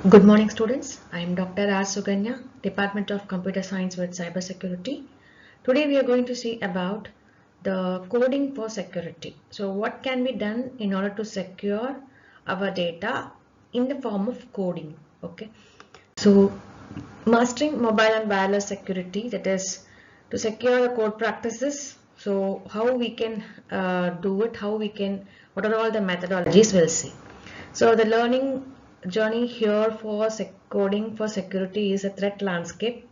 Good morning, students. I am Dr.R.Suganya, Department of Computer Science with Cybersecurity. Today we are going to see about the coding for security. So what can be done in order to secure our data in the form of coding? Okay. So mastering mobile and wireless security, that is to secure the code practices. So how we can do it, what are all the methodologies we'll see. So the learning journey here for coding for security is a threat landscape.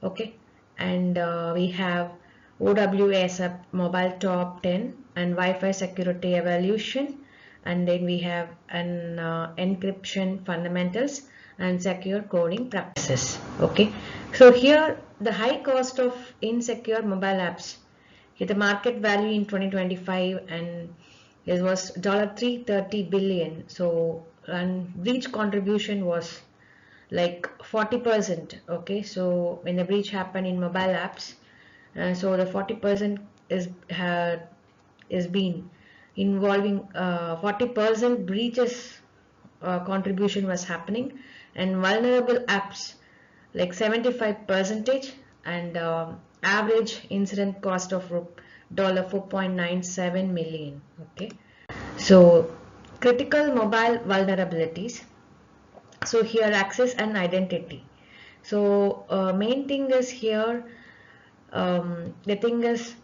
Okay, and we have OWAS mobile top 10 and Wi-Fi security evolution, and then we have an encryption fundamentals and secure coding practices. Okay, so here the high cost of insecure mobile apps. Here the market value in 2025 and it was $330 billion. So and breach contribution was like 40%. Okay, so when the breach happened in mobile apps, so the 40% is been involving 40% breaches contribution was happening, and vulnerable apps like 75 percentage, and average incident cost of $4.97 million. Okay, so critical mobile vulnerabilities. So here access and identity. So main thing is here, the thing is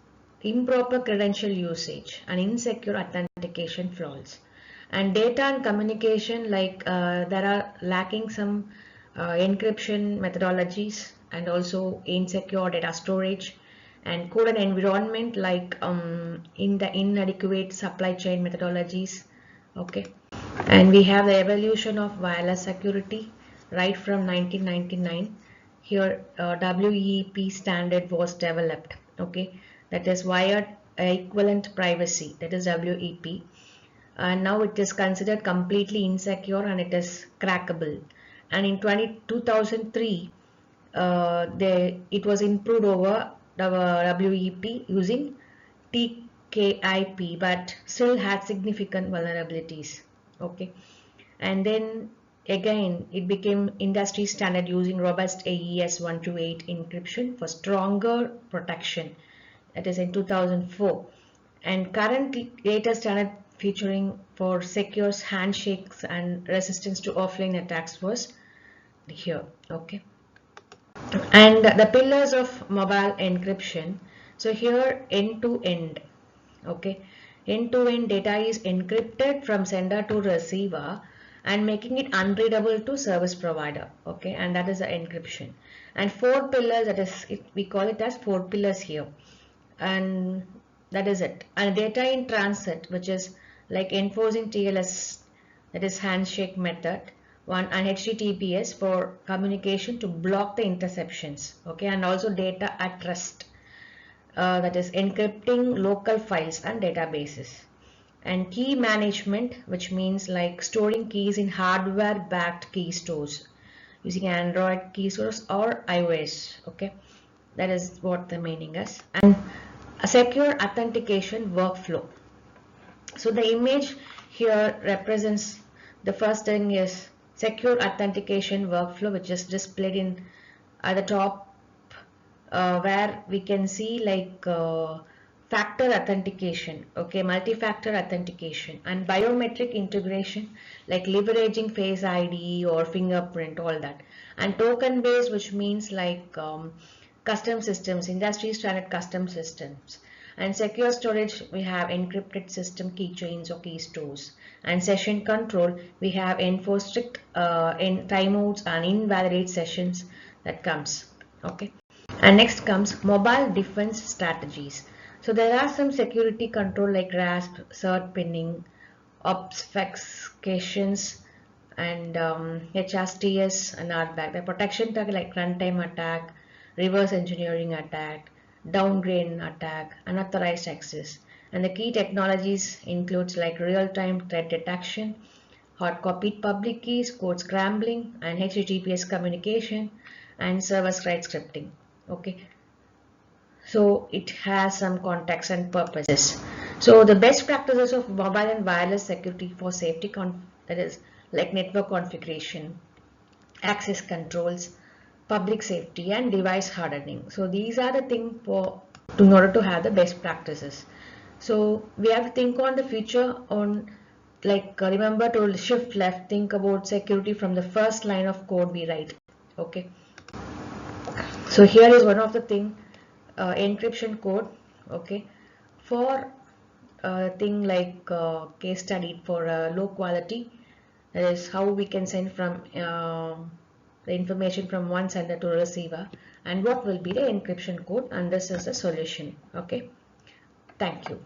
improper credential usage and insecure authentication flaws, and data and communication, like there are lacking some encryption methodologies, and also insecure data storage and code and environment, like in the inadequate supply chain methodologies. Okay, and we have the evolution of wireless security right from 1999. Here WEP standard was developed. Okay, that is wired equivalent privacy, that is WEP, and now it is considered completely insecure and it is crackable. And in 2003 it was improved over the WEP using TKIP, but still had significant vulnerabilities. Okay, and then again it became industry standard using robust AES 128 encryption for stronger protection, that is in 2004, and current latest standard featuring for secure handshakes and resistance to offline attacks was here. Okay, and the pillars of mobile encryption. So here end to end. Okay, end to end data is encrypted from sender to receiver and making it unreadable to service provider. Okay, and that is the encryption. And four pillars, that is we call it as four pillars here, and that is it. And data in transit, which is like enforcing TLS, that is handshake method one, and HTTPS for communication to block the interceptions. Okay, and also data at rest, that is encrypting local files and databases. And key management, which means like storing keys in hardware backed key stores using Android key stores or iOS. Okay, that is what the meaning is. And a secure authentication workflow. So the image here represents, the first thing is secure authentication workflow, which is displayed in at the top, where we can see like factor authentication, okay, multi-factor authentication, and biometric integration, like leveraging face ID or fingerprint, all that, and token based, which means like custom systems, industry standard custom systems. And secure storage, we have encrypted system keychains or key stores. And session control, we have enforced strict in timeouts and invalidate sessions that comes. Okay, and next comes mobile defense strategies. So there are some security control like RASP, cert pinning, obfuscations, and HRTS and RBAC. The protection tag like runtime attack, reverse engineering attack, downgrade attack, unauthorized access. And the key technologies includes like real-time threat detection, hard copied public keys, code scrambling, and HTTPS communication, and server-side scripting. Okay, so it has some context and purposes. So the best practices of mobile and wireless security for safety, that is like network configuration, access controls, public safety, and device hardening. So these are the things for in order to have the best practices. So we have to think on the future on like remember to shift left, think about security from the first line of code we write. Okay. So here is one of the thing, encryption code. Okay. For a thing like case study for low quality, that is how we can send from the information from one sender to receiver, and what will be the encryption code, and this is the solution. Okay, thank you.